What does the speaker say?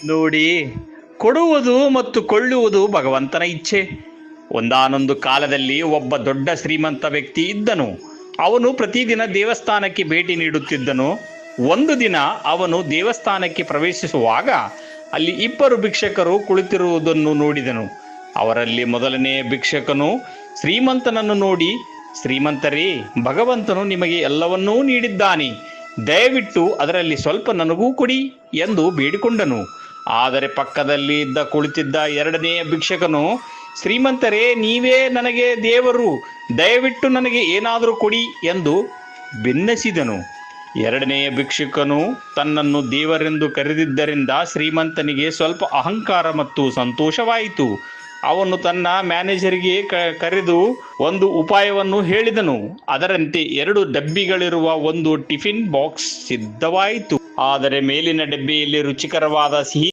ನೋಡಿ, ಕೊಡುವುದು ಮತ್ತು ಕೊಳ್ಳುವುದು ಭಗವಂತನ ಇಚ್ಛೆ. ಒಂದಾನೊಂದು ಕಾಲದಲ್ಲಿ ಒಬ್ಬ ದೊಡ್ಡ ಶ್ರೀಮಂತ ವ್ಯಕ್ತಿ ಇದ್ದನು. ಅವನು ಪ್ರತಿದಿನ ದೇವಸ್ಥಾನಕ್ಕೆ ಭೇಟಿ ನೀಡುತ್ತಿದ್ದನು. ಒಂದು ದಿನ ಅವನು ದೇವಸ್ಥಾನಕ್ಕೆ ಪ್ರವೇಶಿಸುವಾಗ ಅಲ್ಲಿ ಇಬ್ಬರು ಭಿಕ್ಷಕರು ಕುಳಿತಿರುವುದನ್ನು ನೋಡಿದನು. ಅವರಲ್ಲಿ ಮೊದಲನೆಯ ಭಿಕ್ಷಕನು ಶ್ರೀಮಂತನನ್ನು ನೋಡಿ, ಶ್ರೀಮಂತರೇ, ಭಗವಂತನು ನಿಮಗೆ ಎಲ್ಲವನ್ನೂ ನೀಡಿದ್ದಾನೆ, ದಯವಿಟ್ಟು ಅದರಲ್ಲಿ ಸ್ವಲ್ಪ ನನಗೂ ಕೊಡಿ ಎಂದು ಬೇಡಿಕೊಂಡನು. ಆದರೆ ಪಕ್ಕದಲ್ಲಿ ಕುಳಿತಿದ್ದ ಎರಡನೆಯ ಭಿಕ್ಷಕನು, ಶ್ರೀಮಂತರೇ, ನೀವೇ ನನಗೆ ದೇವರು, ದಯವಿಟ್ಟು ನನಗೆ ಏನಾದರೂ ಕೊಡಿ ಎಂದು ಬಿನ್ನಸಿದನು. ಎರಡನೆಯ ಭಿಕ್ಷುಕನು ತನ್ನನ್ನು ದೇವರೆಂದು ಕರೆದಿದ್ದರಿಂದ ಶ್ರೀಮಂತನಿಗೆ ಸ್ವಲ್ಪ ಅಹಂಕಾರ ಮತ್ತು ಸಂತೋಷವಾಯಿತು. ಅವನು ತನ್ನ ಮ್ಯಾನೇಜರಿಗೆ ಕರೆದು ಒಂದು ಉಪಾಯವನ್ನು ಹೇಳಿದನು. ಅದರಂತೆ 2 ಡಬ್ಬಿಗಳಿರುವ ಒಂದು ಟಿಫಿನ್ ಬಾಕ್ಸ್ ಸಿದ್ಧವಾಯಿತು. ಆದರೆ ಮೇಲಿನ ಡಬ್ಬಿಯಲ್ಲಿ ರುಚಿಕರವಾದ ಸಿಹಿ